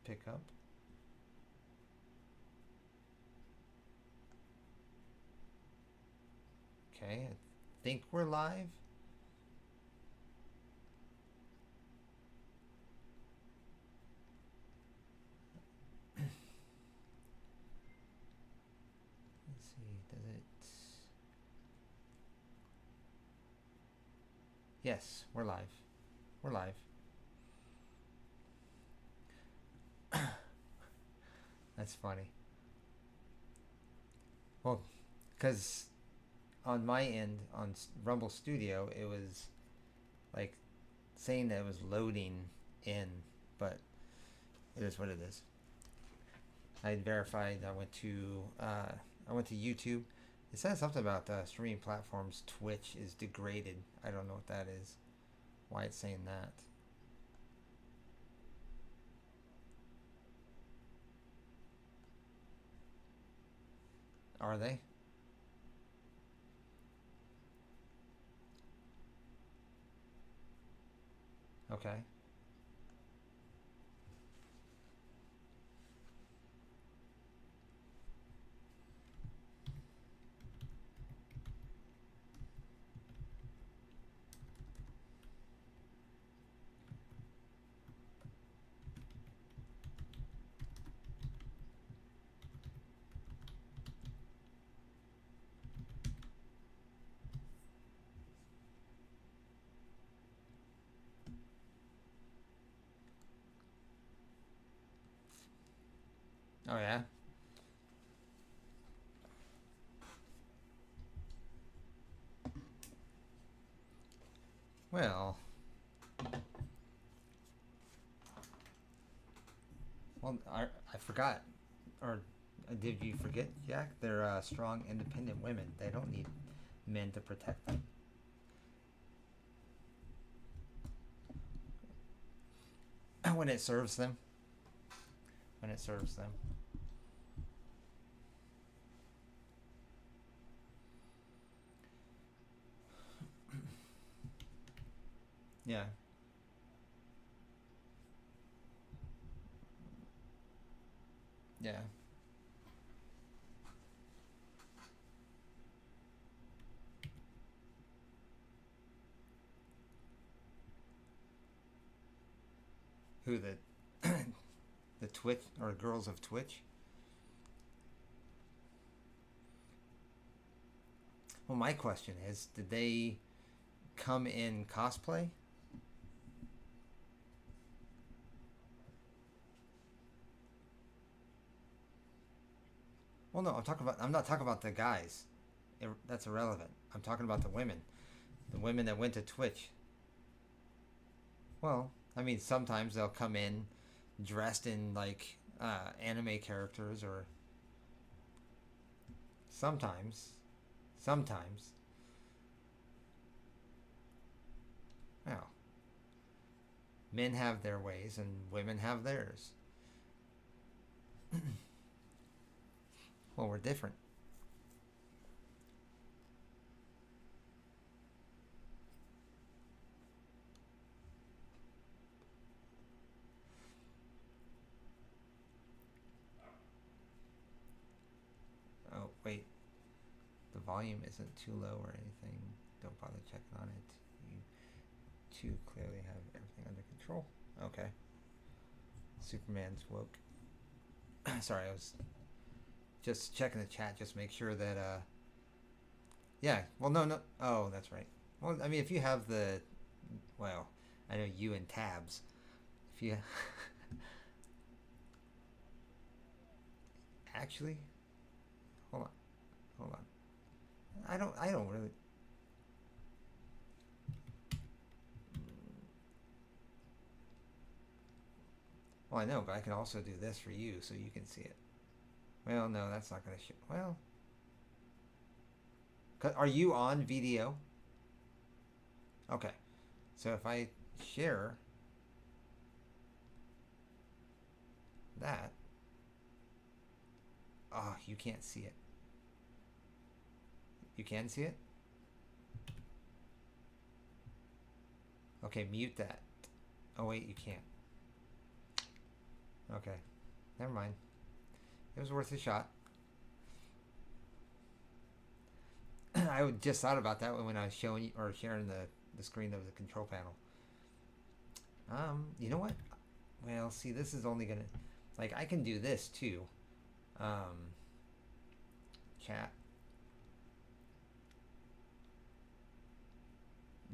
pick up. Okay, I think we're live. Let's see, does it... Yes, we're live. We're live. That's funny. Well, because on my end, on Rumble Studio, it was like saying that it was loading in, but it is what it is. I verified. I went to YouTube. It says something about streaming platforms. Twitch is degraded. I don't know what that is. Why it's saying that. Are they? Okay. Oh yeah. Well. Well, I forgot. Or did you forget, Jack? They're strong, independent women. They don't need men to protect them. When it serves them. When it serves them. Yeah. Yeah. Who the the Twitch or girls of Twitch? Well, my question is, did they come in cosplay? Well, no, I'm not talking about the guys. That's irrelevant. I'm talking about the women. The women that went to Twitch. Well, I mean, sometimes they'll come in dressed in like anime characters, or sometimes, sometimes. Well, men have their ways and women have theirs. Well, we're different. Oh, wait. The volume isn't too low or anything. Don't bother checking on it. You two clearly have everything under control. Okay. Superman's woke. Sorry, I was just checking the chat, just make sure that yeah. Well, no. Oh, that's right. Well, I mean, if you have the, well, I know you and tabs. If you actually, hold on, hold on. I don't really. Well, I know, but I can also do this for you so you can see it. Well, no, that's not gonna show. Well, are you on VDO? Okay, so if I share that, oh, you can't see it. You can see it? Okay, mute that. Oh, wait, you can't. Okay. Never mind. It was worth a shot. I just thought about that when I was showing you or sharing the screen of the control panel. You know what? Well, see, this is only gonna, like, I can do this too. Chat.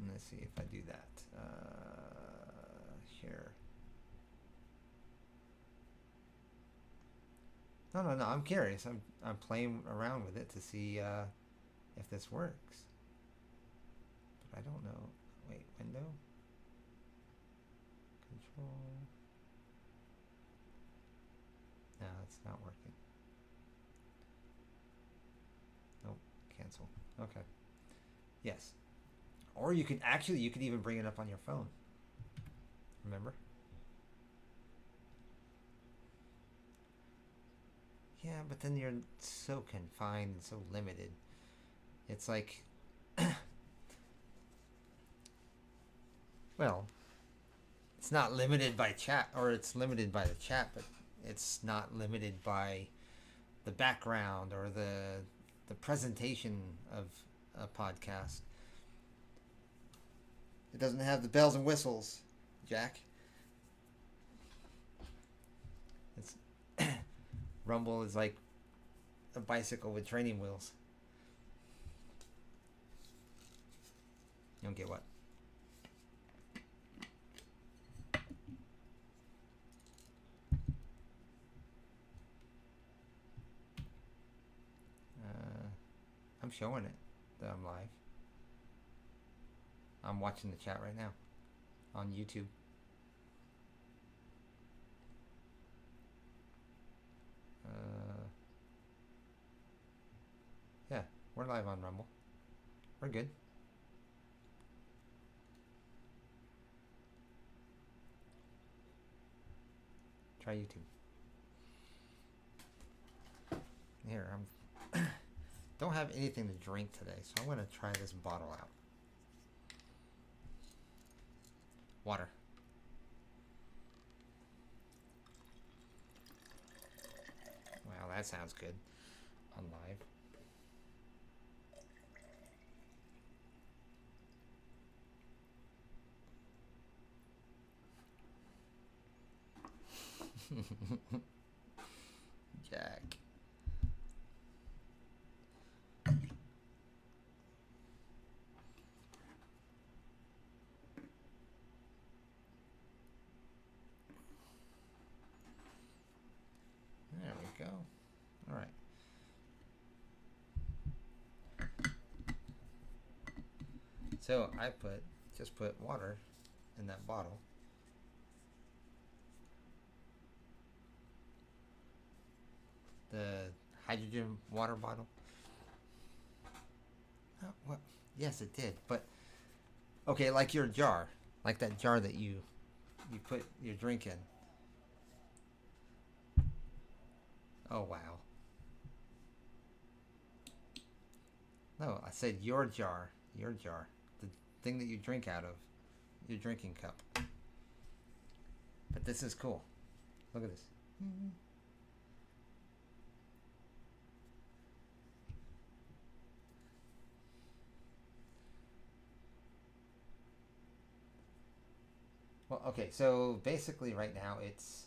Let's see if I do that. Share. No. I'm curious. I'm playing around with it to see if this works. But I don't know. Wait, window. Control. No, it's not working. Nope. Cancel. Okay. Yes. Or you could even bring it up on your phone. Remember? Yeah, but then you're so confined and so limited. It's like, well, it's not limited by chat, or it's limited by the chat, but it's not limited by the background or the presentation of a podcast. It doesn't have the bells and whistles, Jack. It's Rumble is like a bicycle with training wheels. You don't get what? I'm showing it that I'm live. I'm watching the chat right now on YouTube. Yeah, we're live on Rumble. We're good. Try YouTube. Here, I'm don't have anything to drink today, so I'm gonna try this bottle out. Water. Wow, that sounds good on live. Jack. There we go. All right. So I just put water in that bottle. The hydrogen water bottle. Oh, what? Yes, it did. But okay, like your jar, like that jar that you put your drink in. Oh wow. No, I said your jar. Your jar. The thing that you drink out of. Your drinking cup. But this is cool. Look at this. Mm-hmm. Well, okay, so basically right now it's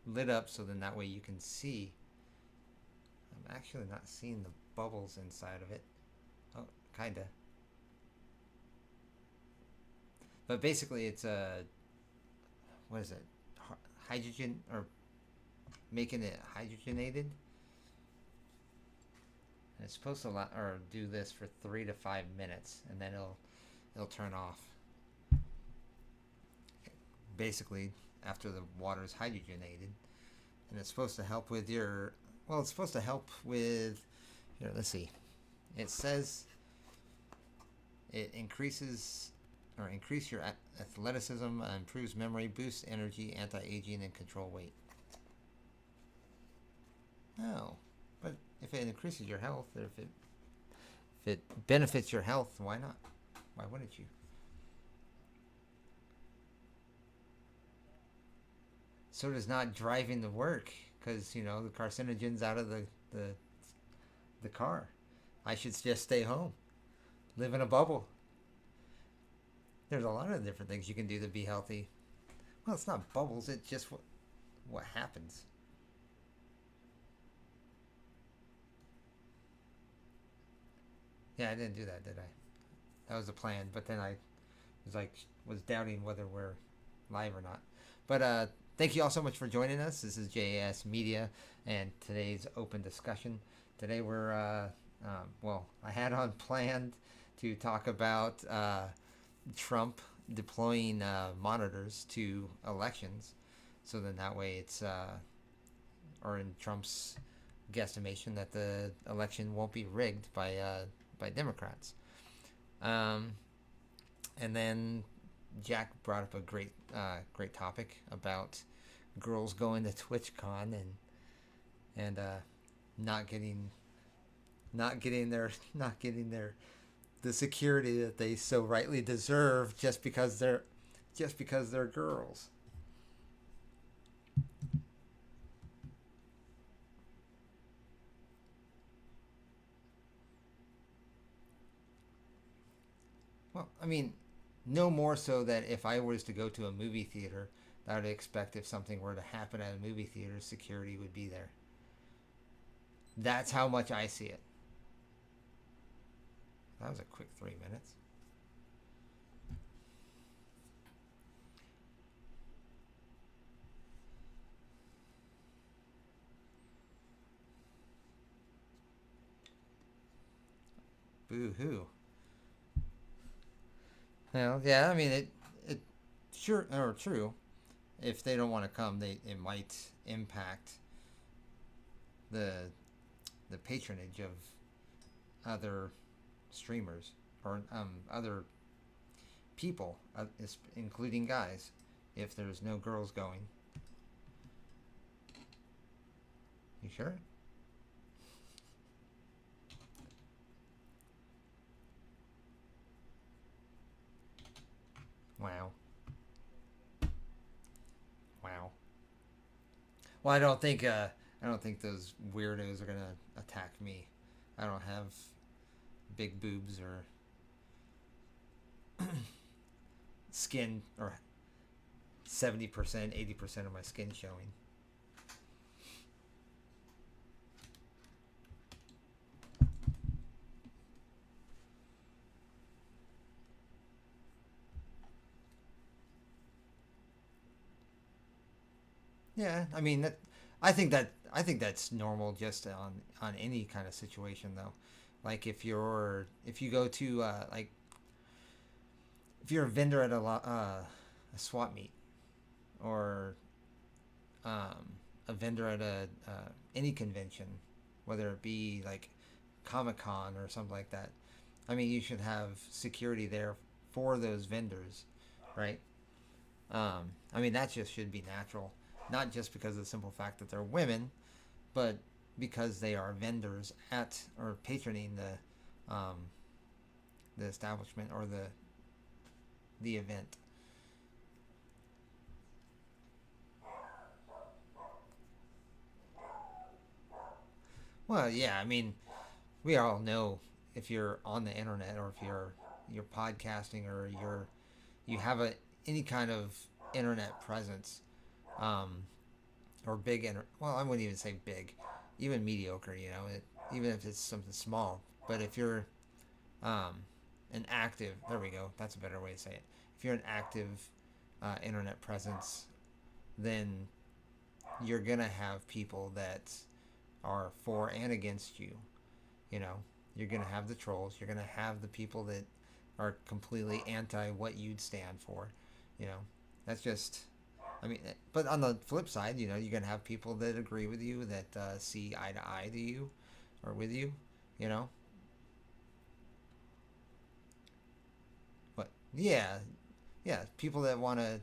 lit up so then that way you can see. I'm actually not seeing the bubbles inside of it. Oh, kinda. But basically it's what is it? Hydrogen, or making it hydrogenated. And it's supposed to do this for 3 to 5 minutes, and then it'll turn off. Basically, after the water is hydrogenated, and it's supposed to help with it's supposed to help with. Here, let's see. It says it increase your athleticism, improves memory, boosts energy, anti-aging, and control weight. No, but if it increases your health, or if it benefits your health, why not? Why wouldn't you? So does not driving to work, because the carcinogens out of the the car. I should just stay home, live in a bubble. There's a lot of different things you can do to be healthy. Well, it's not bubbles. It's just what happens. Yeah, I didn't do that, did I? That was the plan, but then I was doubting whether we're live or not. But thank you all so much for joining us. This is JAS Media and today's open discussion. Today we're I had on planned to talk about Trump deploying monitors to elections, so then that way it's or in Trump's guesstimation that the election won't be rigged by Democrats. Um, and then Jack brought up a great topic about girls going to TwitchCon and not getting their the security that they so rightly deserve just because they're girls. Well, I mean, no more so that if I was to go to a movie theater, I would expect if something were to happen at a movie theater, security would be there. That's how much I see it. That was a quick 3 minutes. Boo hoo. Well, yeah, I mean it sure or true. If they don't want to come, it might impact the the patronage of other streamers or other people, including guys. If there's no girls going, you sure? Wow, wow. Well, I don't think those weirdos are gonna attack me. I don't have big boobs or skin or 70%, 80% of my skin showing. Yeah, I mean I think that's normal just on any kind of situation though. Like if you go to if you're a vendor at a swap meet or a vendor at a any convention, whether it be like Comic Con or something like that. I mean, you should have security there for those vendors, right? I mean, that just should be natural, not just because of the simple fact that they're women, but because they are vendors at or patroning the establishment or the event. Well, yeah, I mean, we all know if you're on the internet or if you're podcasting or you have any kind of internet presence, um, or well, I wouldn't even say big, even mediocre. Even if it's something small. But if you're um, an active, there we go. That's a better way to say it. If you're an active internet presence, then you're gonna have people that are for and against you. You know, you're gonna have the trolls. You're gonna have the people that are completely anti what you'd stand for. You know, that's just. I mean, but on the flip side, you're gonna have people that agree with you, that see eye to eye to you, or with you. You know, but yeah, yeah, people that want to,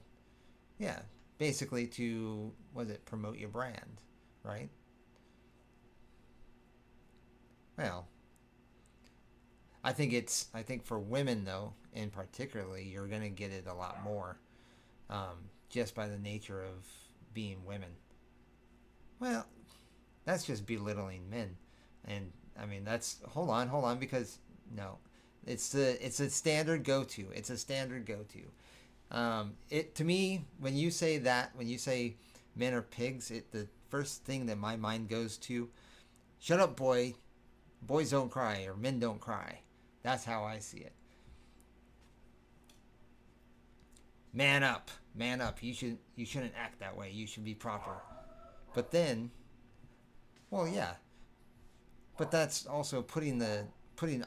yeah, basically to was it promote your brand, right? Well, I think for women though, in particularly, you're gonna get it a lot more, just by the nature of being women. Well, that's just belittling men. And I mean, that's hold on, because no, it's a standard go to. It's a standard go to. It to me when you say that, when you say men are pigs, the first thing that my mind goes to, shut up, boy, boys don't cry or men don't cry. That's how I see it. Man up. You shouldn't act that way. You should be proper. But then, well, yeah, but that's also putting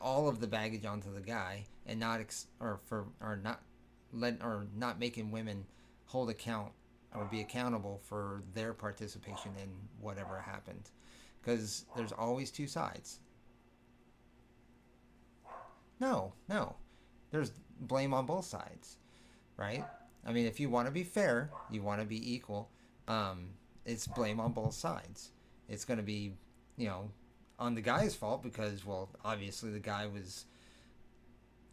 all of the baggage onto the guy and not or not not making women hold account or be accountable for their participation in whatever happened, because there's always two sides. No, there's blame on both sides, right? I mean, if you want to be fair, you want to be equal, um, it's blame on both sides. It's going to be, you know, on the guy's fault because, well, obviously the guy was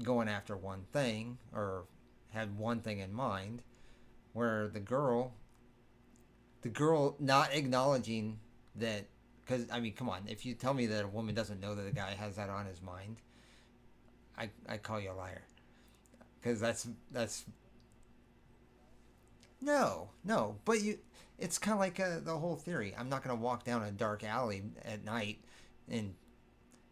going after one thing or had one thing in mind, where the girl not acknowledging that, because I mean, come on, if you tell me that a woman doesn't know that a guy has that on his mind, I call you a liar, because that's no, but you, it's kind of like the whole theory. I'm not going to walk down a dark alley at night, and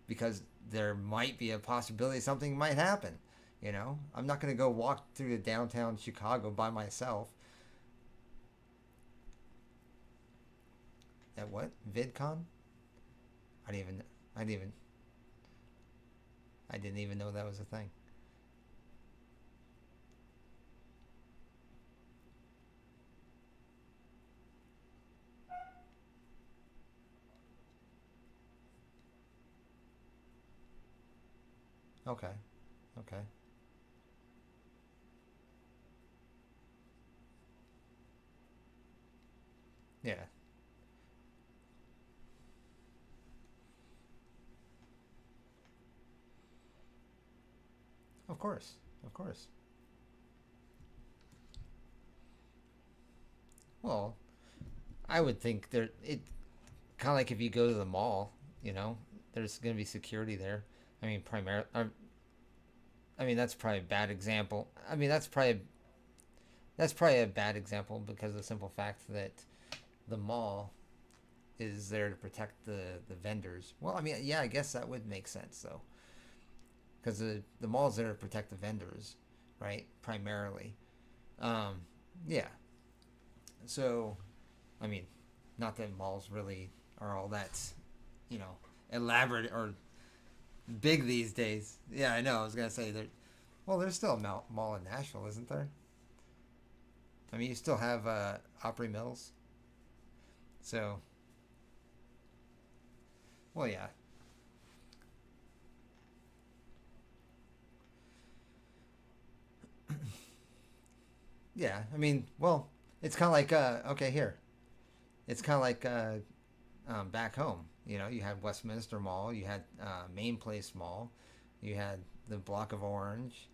because there might be a possibility something might happen. You know, I'm not going to go walk through the downtown Chicago by myself. At what? VidCon? I didn't even. I didn't even. I didn't even know that was a thing. Okay. Okay. Yeah. Of course. Of course. Well, I would think there. It kind of like if you go to the mall. You know, there's going to be security there. I mean, primarily. I mean, that's probably a bad example. I mean, that's probably a bad example because of the simple fact that the mall is there to protect the vendors. Well, I mean, yeah, I guess that would make sense though, because the mall's there to protect the vendors, right? Primarily. Um, yeah. So, I mean, not that malls really are all that, you know, elaborate or big these days. Yeah, I know. I was gonna say there. Well, there's still a mall in Nashville, isn't there? I mean, you still have Opry Mills. So, well, yeah, yeah. I mean, well, it's kind of like okay, here. It's kind of like back home. You know, you had Westminster Mall, you had Main Place Mall, you had the Block of Orange,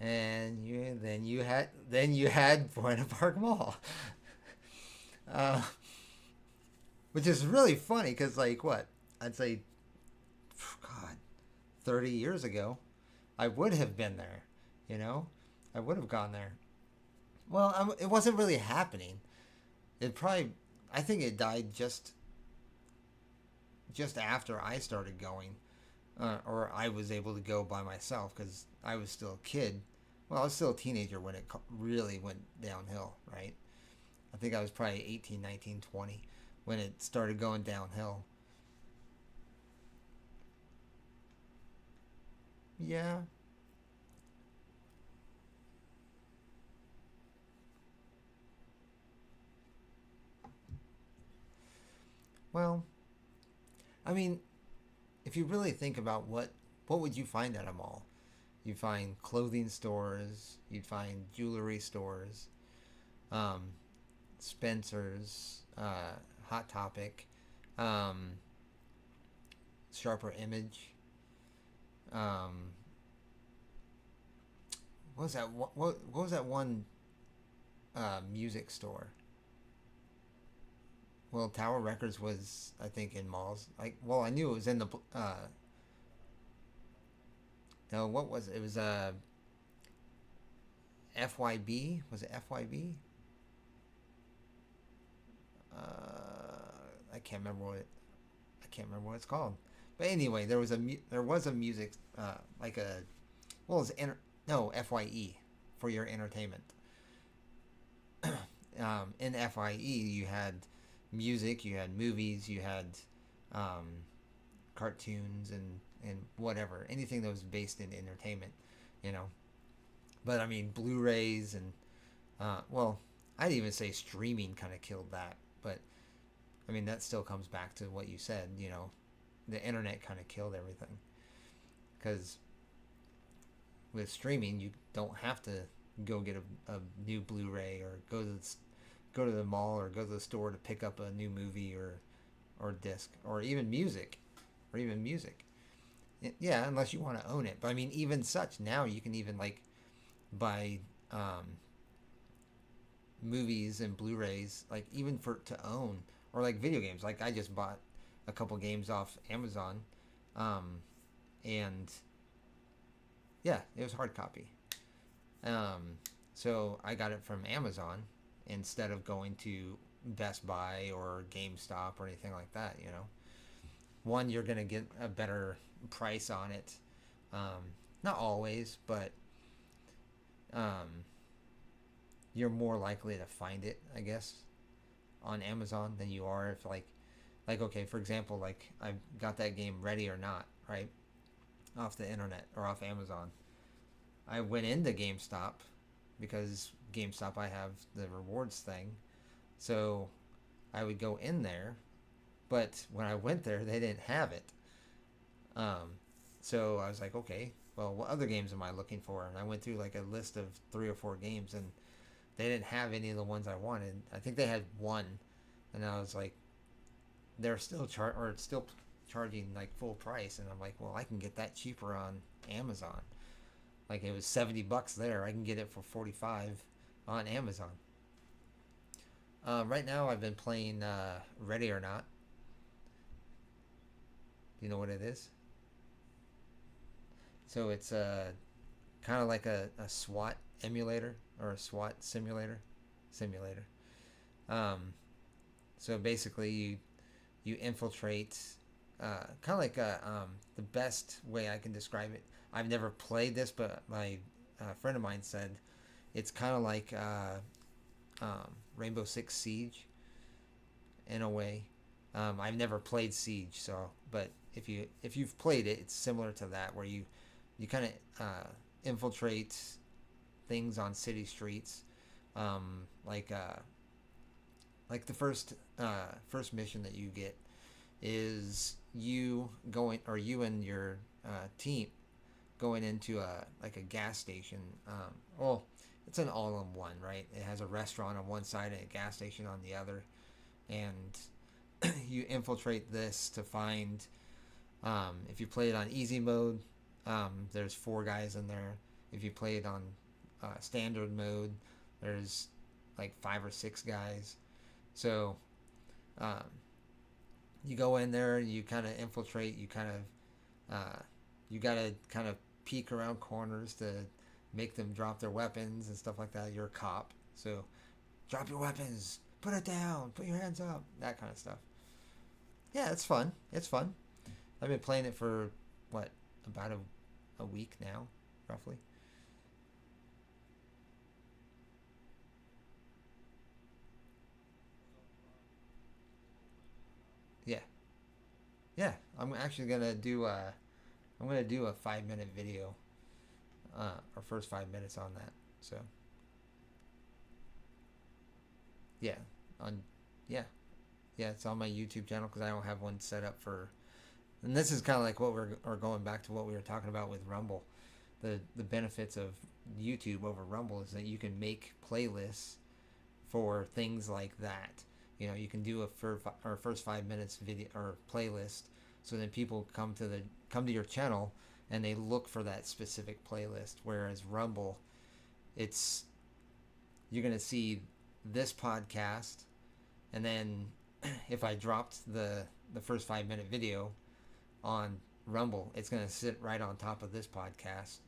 and then you had Buena Park Mall, uh, which is really funny because like what I'd say, God, 30 years ago, I would have been there. You know, I would have gone there. Well, it wasn't really happening. It probably, I think it died just after I started going, or I was able to go by myself because I was still a kid. Well, I was still a teenager when it really went downhill, right? I think I was probably 18, 19, 20 when it started going downhill. Yeah. Well, I mean, if you really think about what would you find at a mall? You'd find clothing stores, you'd find jewelry stores, um, Spencer's, Hot Topic, um, Sharper Image. Um, what was that? What was that one music store? Well, Tower Records was, I think, in malls. Like, well, I knew it was in the. No, what was it? It was FYB. Was it FYB? I can't remember what I can't remember what it's called. But anyway, there was a music like a well, it's no FYE for your entertainment. In FYE, you had music, you had movies, you had um, cartoons and whatever, anything that was based in entertainment, you know. But I mean, Blu-rays and well, I'd even say streaming kind of killed that. But I mean, that still comes back to what you said. You know, the internet kind of killed everything because with streaming, you don't have to go get a new Blu-ray or go to the mall or go to the store to pick up a new movie or disc or even music or even music. Yeah, unless you want to own it. But I mean, even such now you can even like buy movies and Blu-rays like even for to own or like video games. Like I just bought a couple games off Amazon, um, and yeah, it was hard copy. Um, so I got it from Amazon instead of going to Best Buy or GameStop or anything like that. You know, one you're gonna get a better price on it. Um, Not always, but um, you're more likely to find it, I guess, on Amazon than you are if like okay, for example, like I got that game Ready or Not, right? Off the internet or off Amazon. I went into GameStop because GameStop I have the rewards thing. So I would go in there, but when I went there they didn't have it. Um so I was like, okay, well, what other games am I looking for? And I went through like a list of 3 or 4 games and they didn't have any of the ones I wanted. I think they had one, and I was like, they're still still charging like full price, and I'm like, well, I can get that cheaper on Amazon. Like it was $70 there. I can get it for 45 on Amazon. Right now, I've been playing Ready or Not. Do you know what it is? So it's kind of like a SWAT emulator or a SWAT simulator. Um, so basically, you infiltrate. Kind of like the best way I can describe it. I've never played this, but my friend of mine said it's kind of like Rainbow Six Siege in a way. I've never played Siege, so but if you've played it, it's similar to that where you kind of infiltrate things on city streets, um, like uh, like the first mission that you get is you and your team going into a like a gas station. Well, it's an all-in-one, right? It has a restaurant on one side and a gas station on the other, and you infiltrate this to find. If you play it on easy mode, there's 4 guys in there. If you play it on standard mode, there's like 5 or 6 guys. So um, you go in there and you kind of infiltrate. You gotta kind of peek around corners to make them drop their weapons and stuff like that. You're a cop, so drop your weapons, put it down, put your hands up, that kind of stuff. Yeah, it's fun. It's fun. I've been playing it for what about a week now, roughly. Yeah, yeah. I'm gonna do a 5 minute video, our first 5 minutes on that. So yeah, on yeah, yeah. It's on my YouTube channel because I don't have one set up for. And this is kind of like what or going back to what we were talking about with Rumble. The benefits of YouTube over Rumble is that you can make playlists for things like that. You know, you can do or first 5 minutes video or playlist, so then people come to your channel and they look for that specific playlist. Whereas Rumble, it's you're gonna see this podcast, and then if I dropped the first 5 minute video on Rumble, it's gonna sit right on top of this podcast.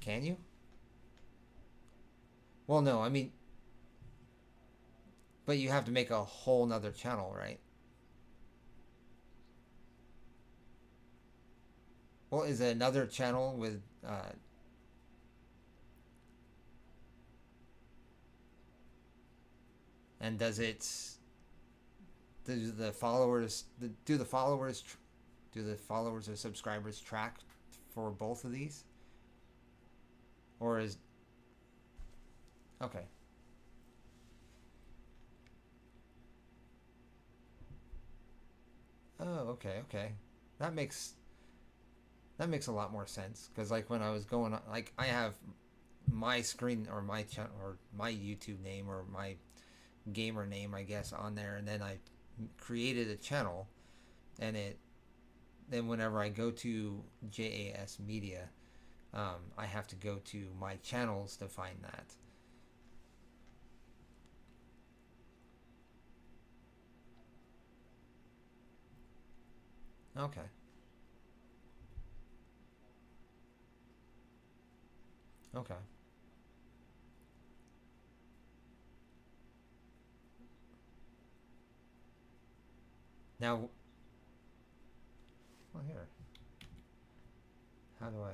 Can you? Well, no, I mean, but you have to make a whole nother channel, right? Well, is it another channel with and do the followers do the followers or subscribers track for both of these, or is okay? Oh, okay, okay. That makes that makes a lot more sense because like when I was going on, like I have my screen or my channel or my YouTube name or my gamer name, I guess, on there, and then I created a channel, and it then whenever I go to JAS Media, I have to go to my channels to find that. Okay, okay. Now, well, here, how do I?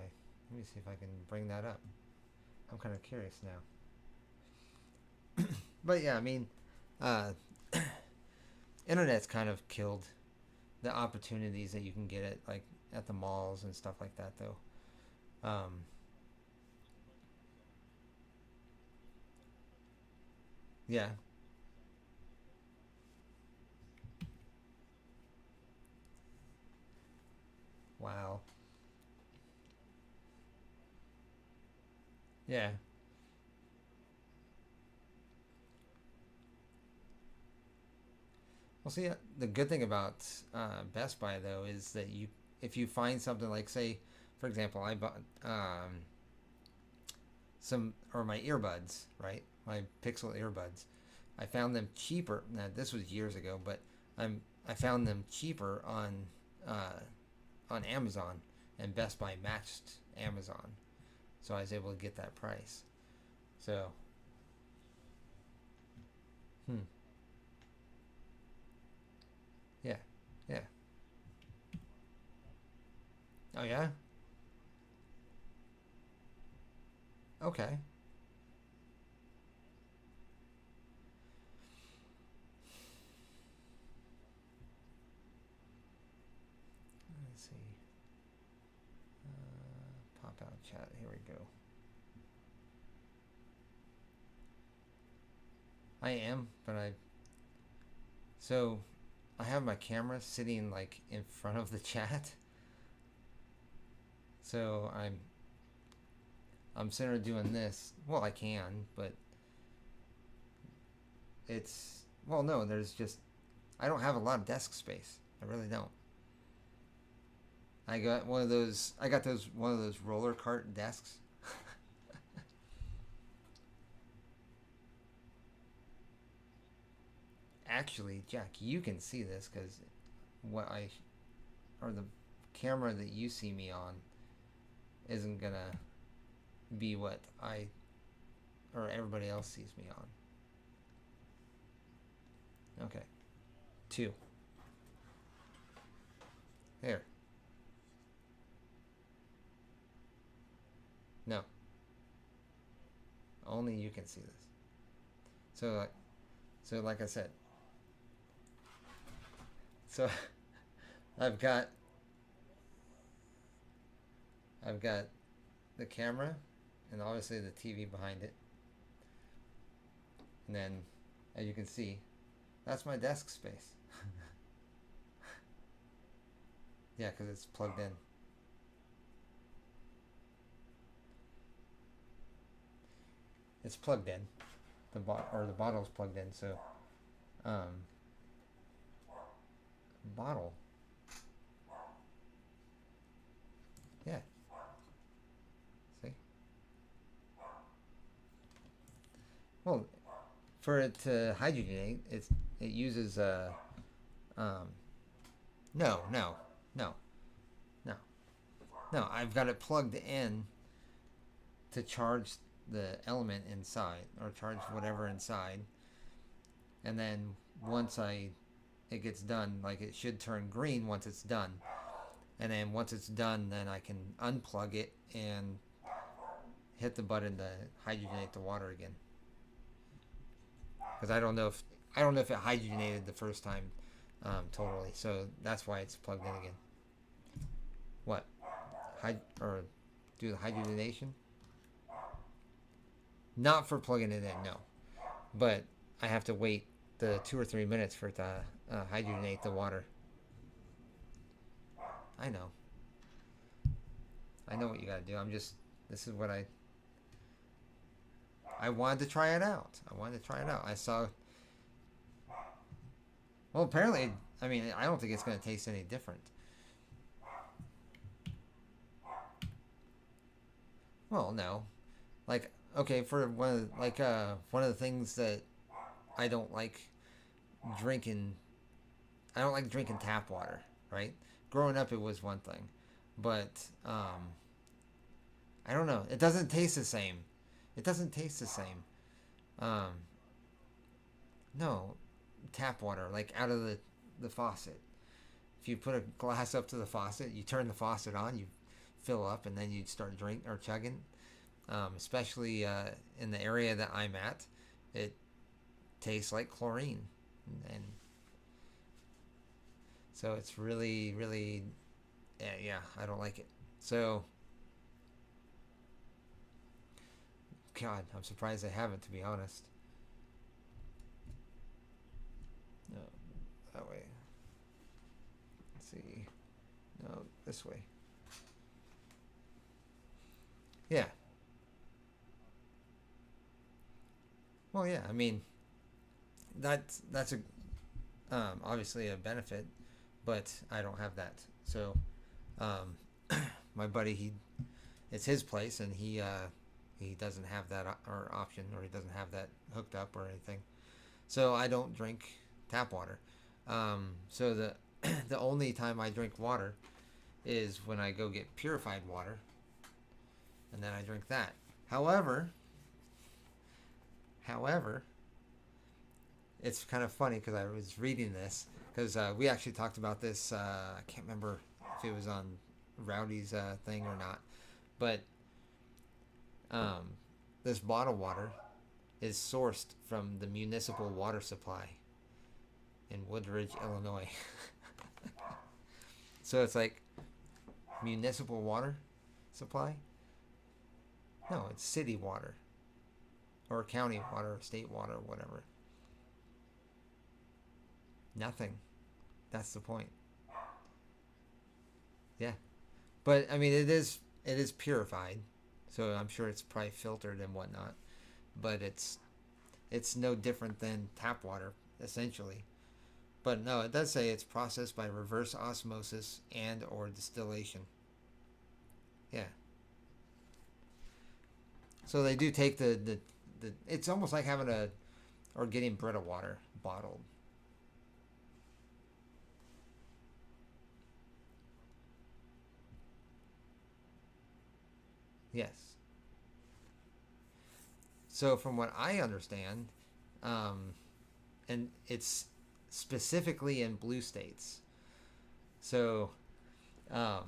Let me see if I can bring that up. I'm kind of curious now. But yeah, I mean, uh, internet's kind of killed the opportunities that you can get at like at the malls and stuff like that, though. Yeah. Wow. Yeah. Well, see, the good thing about Best Buy though is that if you find something like, say, for example, I bought some or my earbuds, right? My Pixel earbuds. I found them cheaper. Now this was years ago, but I found them cheaper uh, on Amazon, and Best Buy matched Amazon, so I was able to get that price. So, hmm, yeah, yeah. Oh yeah, okay. Let's see. Pop out chat. Here we go. I am, but so I have my camera sitting like in front of the chat, so I'm sitting there doing this. Well, I can, but it's well, no. There's just I don't have a lot of desk space. I really don't. I got one of those. I got those one of those roller cart desks. Actually, Jack, you can see this because what I or the camera that you see me on isn't gonna be what I or everybody else sees me on. Okay, two. Here. No, only you can see this. So like I said, so I've got I've got the camera and obviously the TV behind it, and then as you can see, that's my desk space. Yeah, because it's plugged in. It's plugged in. The bottle's plugged in. So, um, bottle. Yeah. See. Well, for it to hydrogenate, it uses um, no, no, no, no, no. I've got it plugged in to charge the element inside or charge whatever inside, and then once it gets done, like it should turn green once it's done, and then once it's done, then I can unplug it and hit the button to hydrogenate the water again. Because I don't know if it hydrogenated the first time totally, so that's why it's plugged in again. What? Or do the hydrogenation? Not for plugging it in, no. But I have to wait the 2 or 3 minutes for it to hydrogenate the water. I know. I know what you gotta do. This is what I wanted to try it out. I saw, well, apparently, I mean, I don't think it's gonna taste any different. Well, no. Like, okay, for one of the things that I don't like drinking I don't like drinking tap water, right? Growing up, it was one thing, but I don't know. It doesn't taste the same. It doesn't taste the same. Um, no, tap water, like out of the faucet. If you put a glass up to the faucet, you turn the faucet on, you fill up, and then you start drinking or chugging. Especially in the area that I'm at, it tastes like chlorine, and so it's really, really, yeah, I don't like it. So, God, I'm surprised I haven't, to be honest. No, that way. Let's see. No, this way. Yeah. Well, yeah. I mean, that's a obviously a benefit, but I don't have that. So, um, my buddy, it's his place, and he doesn't have that or option, or he doesn't have that hooked up or anything. So I don't drink tap water. So the the only time I drink water is when I go get purified water, and then I drink that. However, however, it's kind of funny because I was reading this because we actually talked about this. I can't remember if it was on Rowdy's thing or not, but um, this bottled water is sourced from the municipal water supply in Woodridge, Illinois. So it's like municipal water supply? No, it's city water or county water or state water or whatever. Nothing. That's the point. Yeah. But I mean it is purified. So I'm sure it's probably filtered and whatnot. But it's no different than tap water, essentially. But no, it does say it's processed by reverse osmosis and or distillation. Yeah. So they do take the it's almost like having a or getting Brita water bottled. Yes. So from what I understand, um, and it's specifically in blue states. So, um,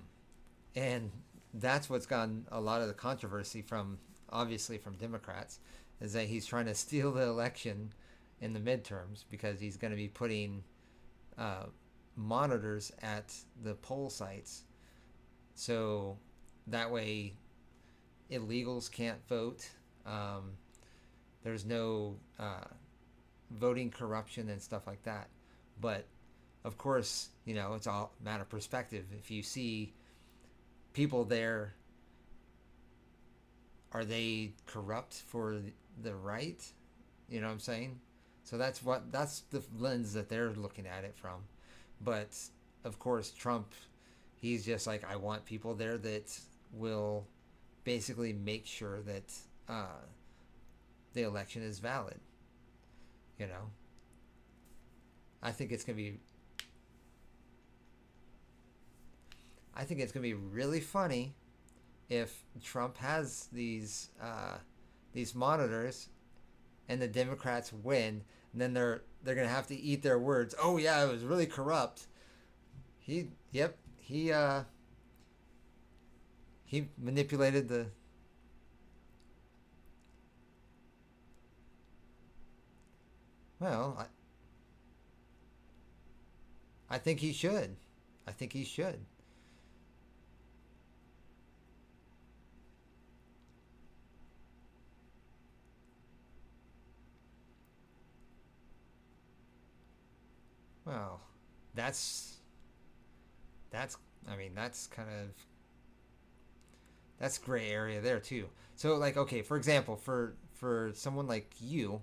and that's what's gotten a lot of the controversy from obviously from Democrats is that he's trying to steal the election in the midterms because he's going to be putting uh, monitors at the poll sites, so that way illegals can't vote. Um, there's no voting corruption and stuff like that. But of course, it's all a matter of perspective. If you see people there, are they corrupt for the right? You know what I'm saying? So that's the lens that they're looking at it from. But of course, Trump, he's just like, I want people there that will basically make sure that the election is valid. You know, I think it's gonna be. I think it's gonna be really funny if Trump has these monitors and the Democrats win, and then they're gonna have to eat their words. Oh yeah, it was really corrupt. Yep, he manipulated the. Well, I think he should. I think he should. Well, that's that's. I mean, that's kind of that's gray area there too. So like, okay, for example, for someone like you,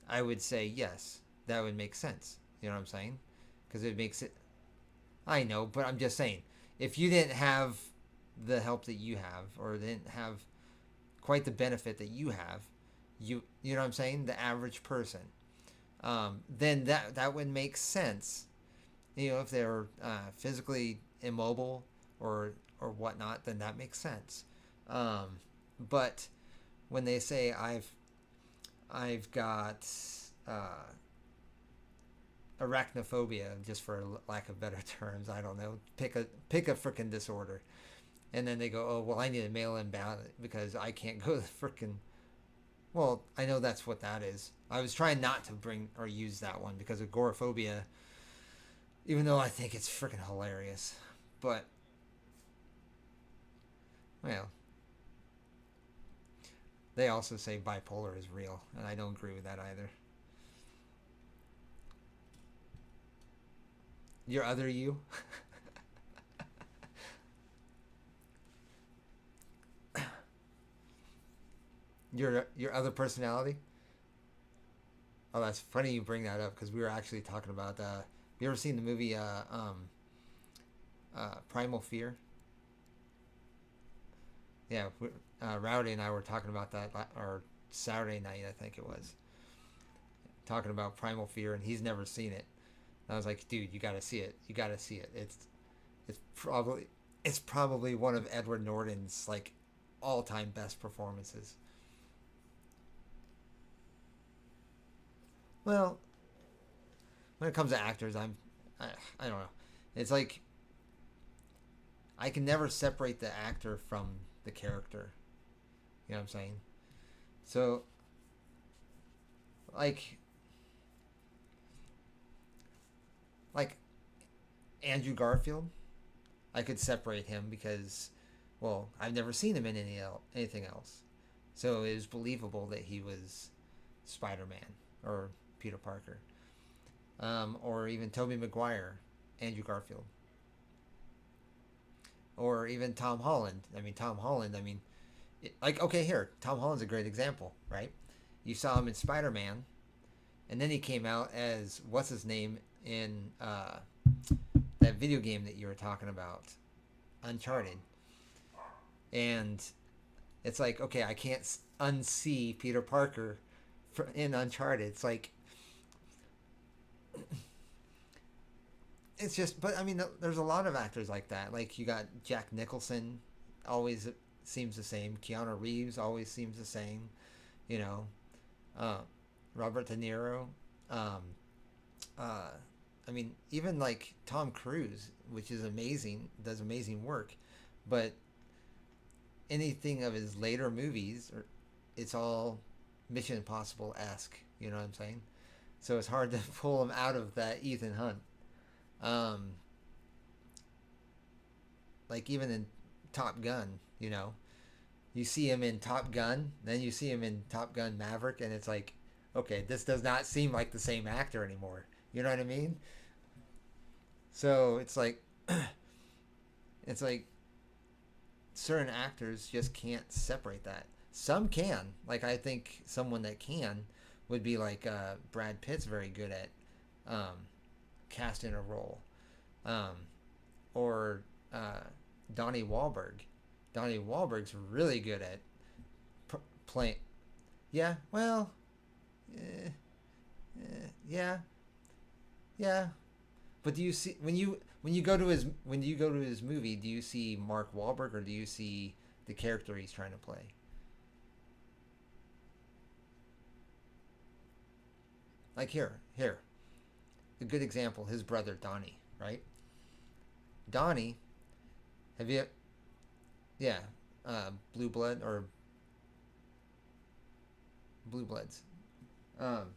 I would say yes, that would make sense. You know what I'm saying? Because it makes it. I know, but I'm just saying, if you didn't have the help that you have, or didn't have quite the benefit that you have, you know what I'm saying, the average person, then that would make sense. You know, if they're physically immobile or whatnot, then that makes sense. But when they say I've got uh, arachnophobia, just for lack of better terms, I don't know, pick a freaking disorder, and then they go, oh well, I need a mail-in ballot because I can't go to the freaking. Well, I know that's what that is. I was trying not to bring or use that one because agoraphobia, even though I think it's freaking hilarious. But well, they also say bipolar is real, and I don't agree with that either. Your other you? Your other personality? Oh, that's funny you bring that up because we were actually talking about. You ever seen the movie Primal Fear? Yeah, Rowdy and I were talking about that, or Saturday night, I think it was, talking about Primal Fear, and he's never seen it. And I was like, dude, you got to see it. You got to see it. It's probably it's probably one of Edward Norton's like all time best performances. Well, when it comes to actors, I, I don't know. It's like I can never separate the actor from the character. You know what I'm saying? So like like Andrew Garfield, I could separate him because, well, I've never seen him in anything else, so it was believable that he was Spider-Man or Peter Parker, or even Tobey Maguire, Andrew Garfield, or even Tom Holland. I mean, Tom Holland. I mean, like okay, here, Tom Holland's a great example, right? You saw him in Spider-Man, and then he came out as what's his name in that video game that you were talking about, Uncharted, and it's like okay, I can't unsee Peter Parker in Uncharted. It's like it's just, but I mean, there's a lot of actors like that. Like you got Jack Nicholson, always seems the same. Keanu Reeves always seems the same. You know, uh, Robert De Niro. Um, uh, I mean, even like Tom Cruise, which is amazing, does amazing work, but anything of his later movies, it's all Mission Impossible esque. You know what I'm saying? So it's hard to pull him out of that Ethan Hunt. Um, like even in Top Gun, you see him in Top Gun, then you see him in Top Gun Maverick, and it's like, okay, this does not seem like the same actor anymore. You know what I mean? So it's like certain actors just can't separate that. Some can. Like I think someone that can would be like Brad Pitt's very good at um, casting a role, um, or Donnie Wahlberg. Donnie Wahlberg's really good at playing. Yeah, well, eh, Yeah, yeah. But do you see when you go to his movie? Do you see Mark Wahlberg or do you see the character he's trying to play? Like here, a good example. His brother Donnie, right? Donnie, have you? Yeah, Blue Blood or Blue Bloods. Um,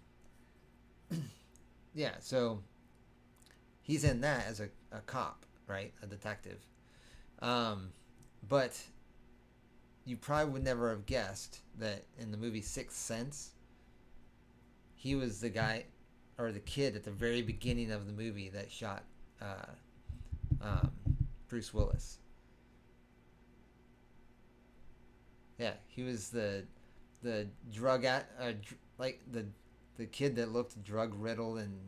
yeah. So he's in that as a cop, right? A detective. Um, but you probably would never have guessed that in the movie Sixth Sense, he was the guy or the kid at the very beginning of the movie that shot uh, um, Bruce Willis. Yeah, he was the drug at like the kid that looked drug riddled and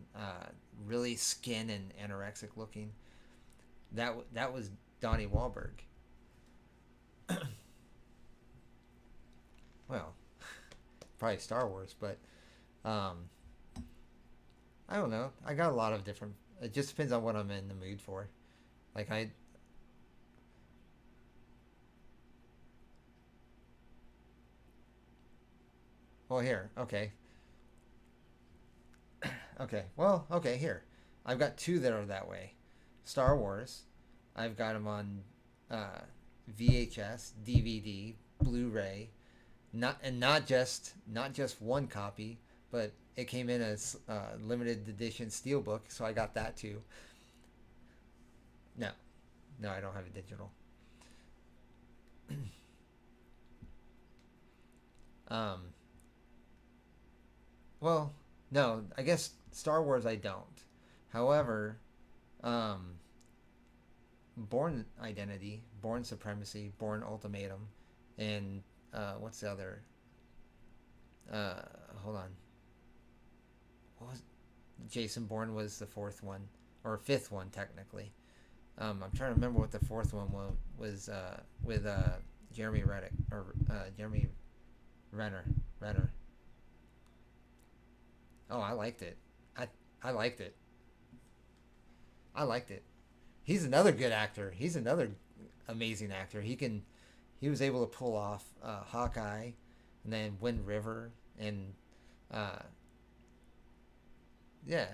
really skin and anorexic looking. That was Donnie Wahlberg. Well, probably Star Wars, but um, I don't know. I got a lot of different. It just depends on what I'm in the mood for. Like I, well here, okay, okay, well okay here. I've got two that are that way. Star Wars, I've got them on uh, VHS, DVD, Blu-ray, not just one copy, but it came in as limited edition steelbook, so I got that too. No, no, I don't have a digital. Um, well, no, I guess Star Wars I don't. However, um, Born Identity, Born Supremacy, Born Ultimatum, and what's the other? Uh, hold on. What was Jason Bourne was the fourth one or fifth one technically. I'm trying to remember what the fourth one was with Jeremy Reddick or Jeremy Renner. Renner. Oh, I liked it. I I liked it. I liked it. He's another good actor. He's another amazing actor. He was able to pull off Hawkeye, and then Wind River, and uh, yeah.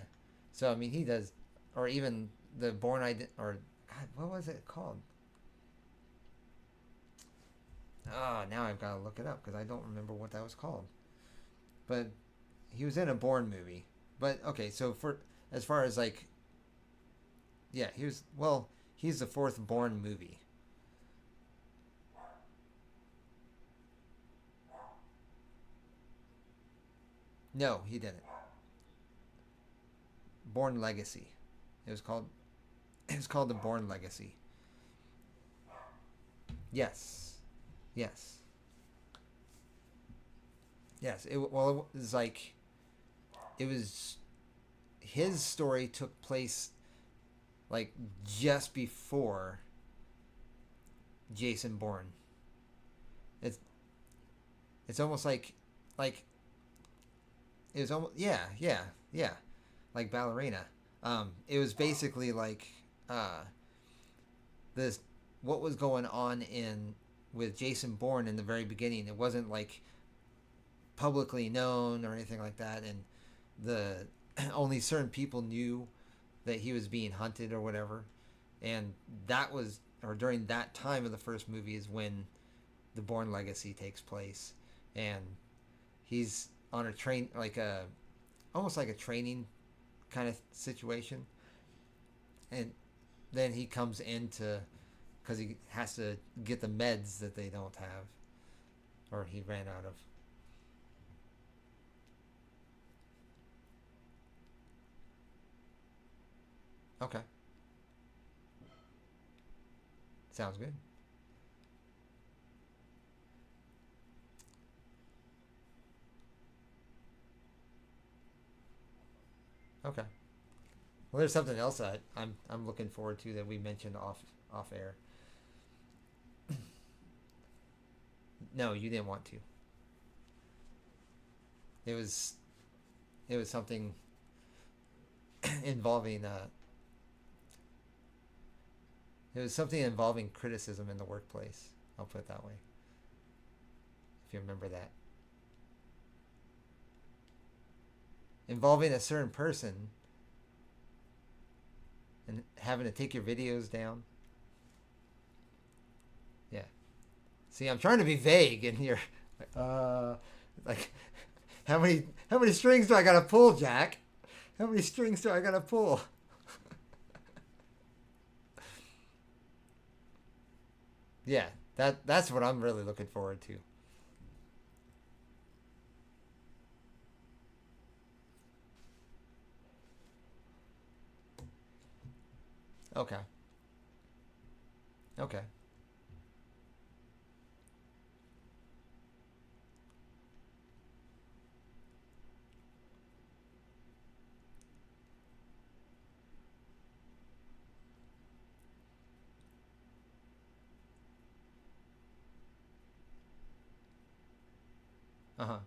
So I mean, he does, or even the Born Ident or God, what was it called? Oh, now I've got to look it up because I don't remember what that was called. But he was in a Bourne movie. But okay, so for as far as like, yeah, he's the fourth Bourne movie. No, he didn't. Bourne Legacy. It was called it was called the Bourne Legacy. Yes, yes, yes. It was like it was his story took place like just before Jason Bourne. It's it's almost like it was almost yeah like ballerina. It was basically like uh, this what was going on in with Jason Bourne in the very beginning. It wasn't like publicly known or anything like that, and the only certain people knew that he was being hunted or whatever. And that was or during that time of the first movie is when the Bourne Legacy takes place, and he's on a train like a almost like a training kind of situation, and then he comes into because he has to get the meds that they don't have or he ran out of. Okay, sounds good. Okay. Well, there's something else that I'm looking forward to that we mentioned off air. No, you didn't want to. It was it was something. involving it was something involving criticism in the workplace. I'll put it that way. If you remember that. Involving a certain person and having to take your videos down. Yeah. See, I'm trying to be vague and you're like how many strings do I gotta pull, Jack? How many strings do I gotta pull? Yeah, that's what I'm really looking forward to. Okay. Okay. Uh-huh.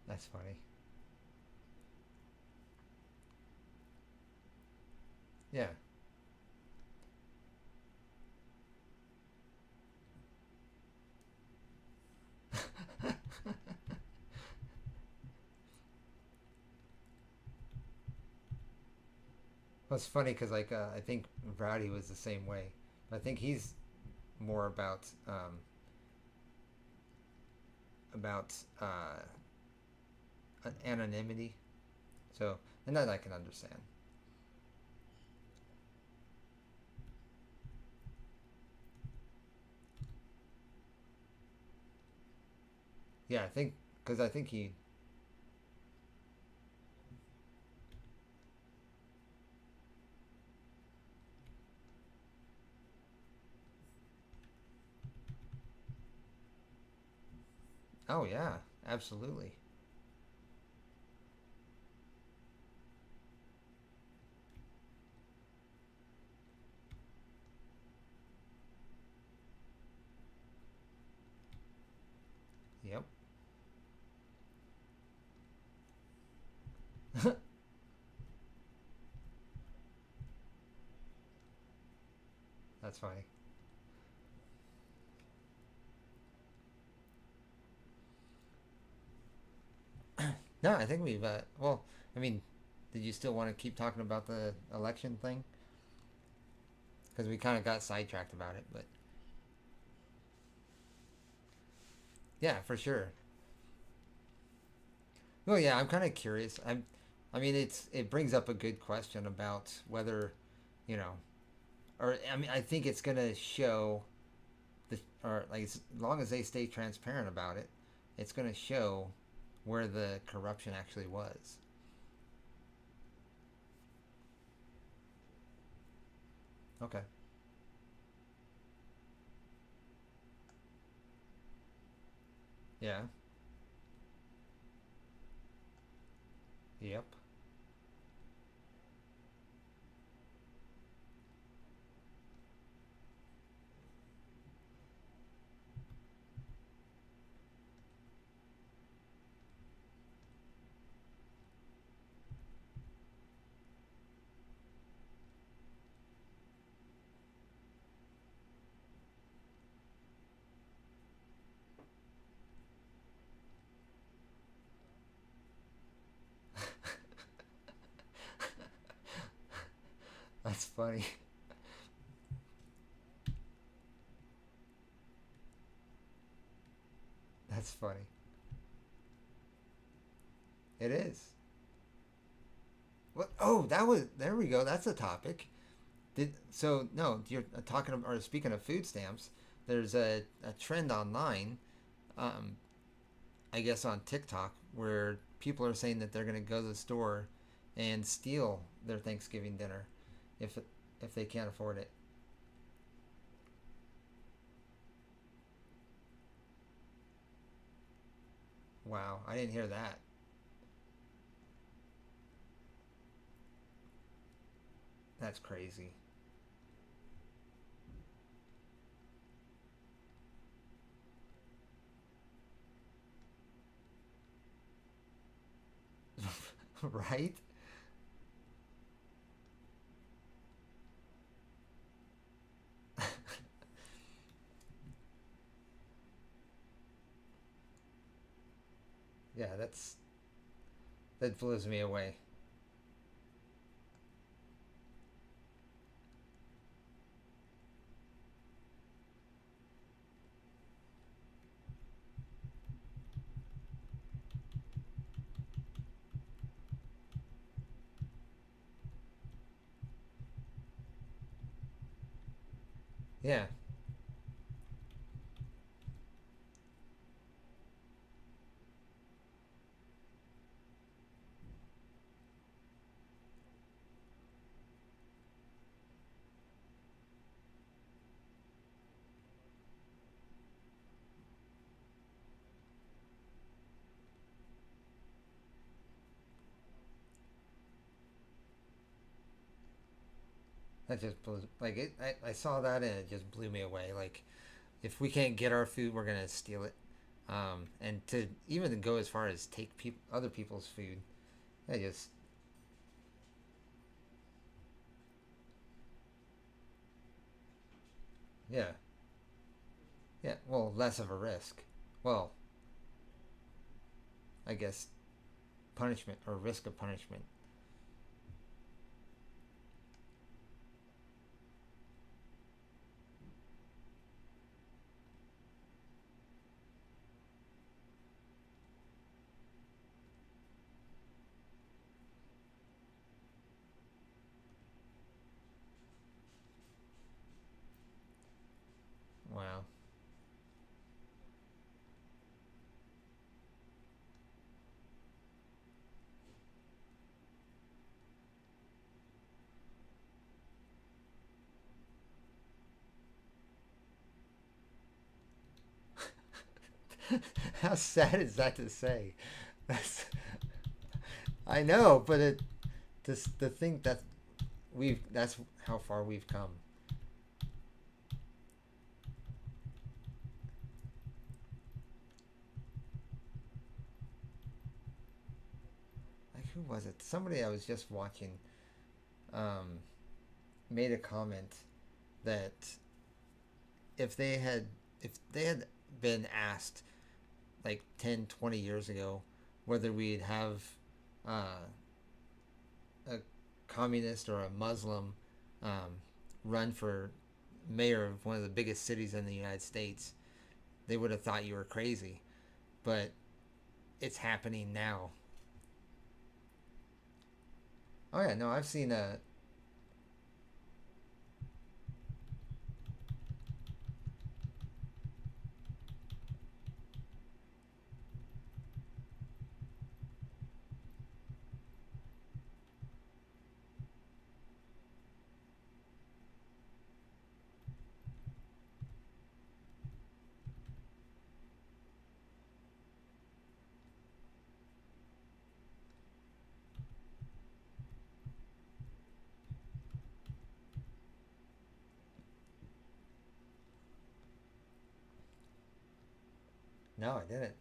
That's funny. Yeah. Well, it's funny because I think Rowdy was the same way. I think he's more about anonymity. So, and that I can understand. Yeah, I think because I think he. Oh yeah, absolutely. Yep. That's funny. No, I think we've. Well, I mean, did you still want to keep talking about the election thing? Because we kind of got sidetracked about it, but yeah, for sure. Well, yeah, I'm kind of curious. I mean, it brings up a good question about whether, you know, or I mean, I think it's gonna show or like as long as they stay transparent about it, it's gonna show where the corruption actually was. Okay. Yeah. Yep. That's funny. That's funny. It is. What? Oh, that was. There we go. That's a topic. Did so? No, you're talking about, or speaking of food stamps. There's a trend online, um, I guess on TikTok, where people are saying that they're going to go to the store and steal their Thanksgiving dinner if if they can't afford it. Wow, I didn't hear that. That's crazy. Right? Yeah, that blows me away. Yeah, that just blows. Like it, I saw that and it just blew me away. Like if we can't get our food, we're gonna steal it. And to even go as far as take other people's food, I just yeah, yeah. Well, less of a risk. Well, I guess punishment or risk of punishment. Wow. How sad is that to say? That's I know, but this the thing that that's how far we've come. Like who was it? Somebody I was just watching um, made a comment that if they had if they had been asked like 10, 20 years ago whether we'd have uh, a communist or a Muslim um, run for mayor of one of the biggest cities in the United States, they would have thought you were crazy. But it's happening now. Oh yeah, no, I've seen a. No, I didn't.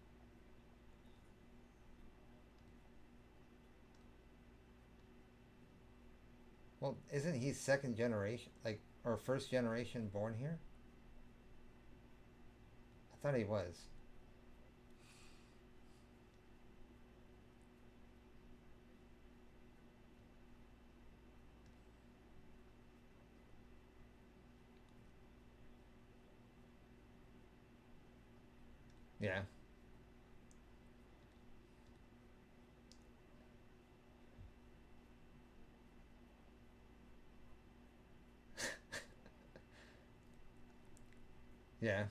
Well, isn't he second generation, like or first generation born here? I thought he was. Yeah, yeah,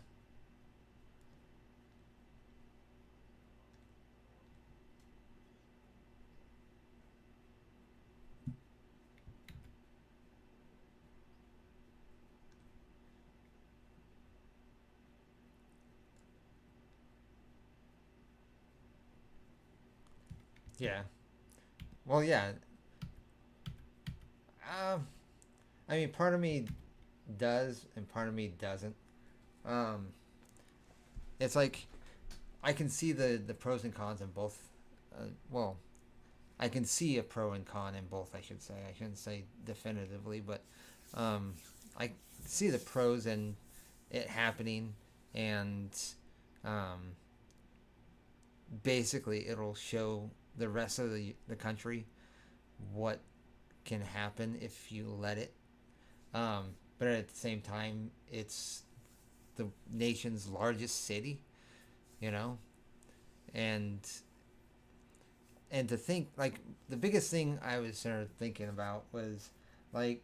Yeah. Well, yeah. Um, I mean, part of me does, and part of me doesn't. Um, it's like I can see the pros and cons in both. Well, I can see a pro and con in both. I should say. I shouldn't say definitively, but um, I see the pros in it happening, and um, basically it'll show the rest of the country what can happen if you let it. But at the same time, it's the nation's largest city, you know, and to think like the biggest thing I was sort of thinking about was like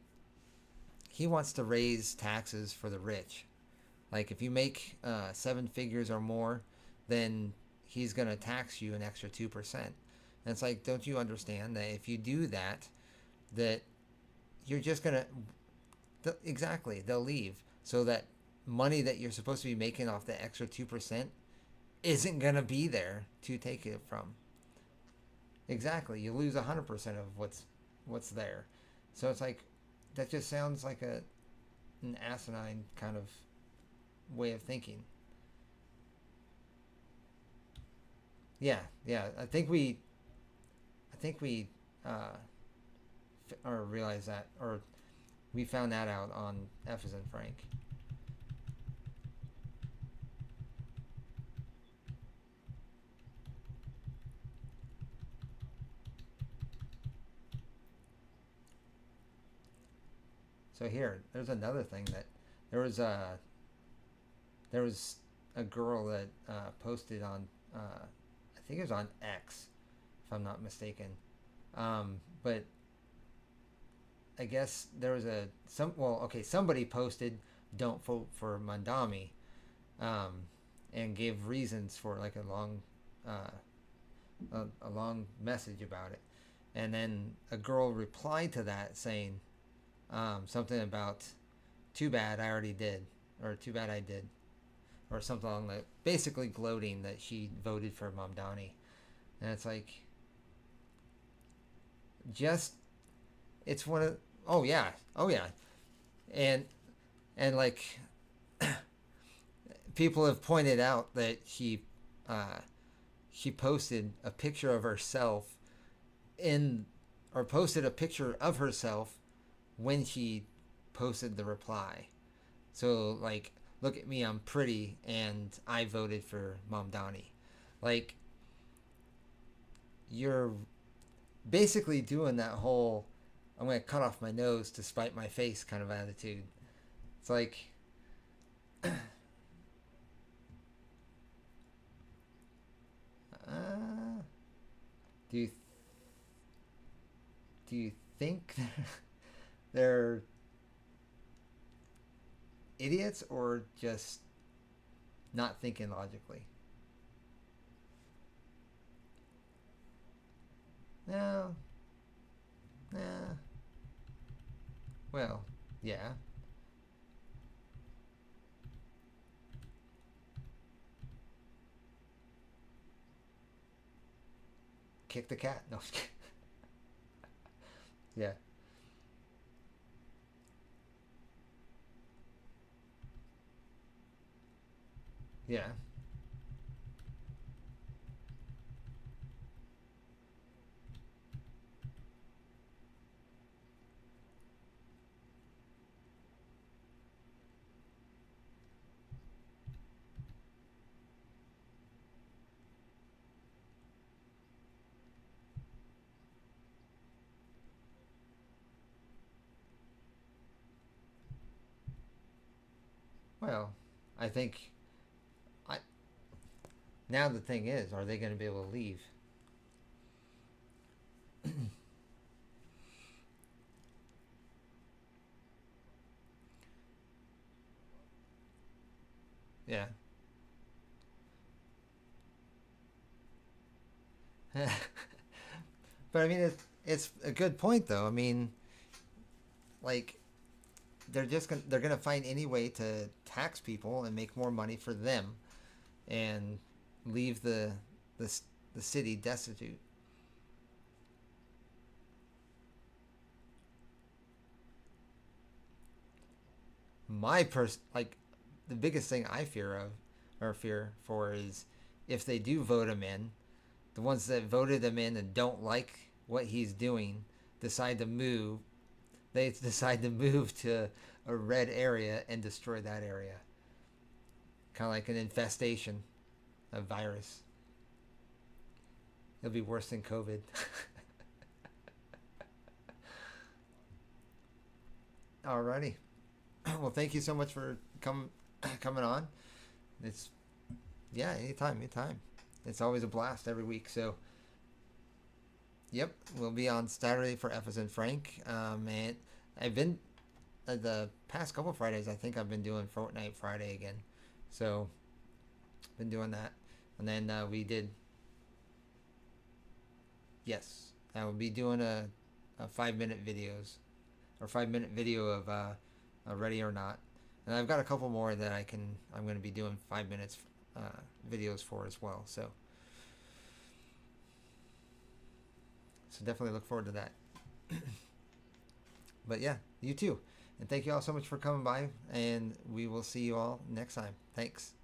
he wants to raise taxes for the rich. Like if you make seven figures or more, then he's gonna tax you an extra 2%. And it's like, don't you understand that if you do that, that you're just gonna exactly they'll leave so that money that you're supposed to be making off the extra 2% isn't gonna be there to take it from. Exactly, you lose 100% of what's there. So it's like that just sounds like an asinine kind of way of thinking. Yeah, yeah. I think we uh, or realized that, or we found that out on F as in Frank. So here, there's another thing that there was a there was a girl that posted on I think it was on X, if I'm not mistaken. But I guess there was somebody posted don't vote for Mandami, um, and gave reasons for like uh, a long message about it, and then a girl replied to that saying something about too bad I already did, or too bad I did, or something along that, basically gloating that she voted for Mamdani. And it's like, just, it's one of, oh yeah, oh yeah. And, like, people have pointed out that she posted a picture of herself in, or posted a picture of herself when she posted the reply. So, like, look at me, I'm pretty, and I voted for Mamdani. Like, you're basically doing that whole I'm going to cut off my nose to spite my face kind of attitude. It's like, uh, do you do you think they're idiots or just not thinking logically? No, nah. Well, yeah. Kick the cat. No. Yeah. Yeah. Well, I think I now the thing is, are they going to be able to leave? Yeah. But I mean, it's a good point though. I mean, like they're gonna find any way to tax people and make more money for them, and leave the the city destitute. like the biggest thing I fear for is if they do vote him in, the ones that voted him in and don't like what he's doing decide to move. They decide to move to a red area and destroy that area. Kind of like an infestation of virus. It'll be worse than COVID. Alrighty. Well, thank you so much for coming on. It's yeah, anytime. It's always a blast every week. So, yep, we'll be on Saturday for F as in Frank. And I've been the past couple Fridays. I think I've been doing Fortnite Friday again. So, been doing that, and then we did. Yes, I will be doing a 5-minute videos, or 5-minute video of Ready or Not, and I've got a couple more that I'm going to be doing 5 minutes videos for as well. So definitely look forward to that. But yeah, you too, and thank you all so much for coming by, and we will see you all next time. Thanks.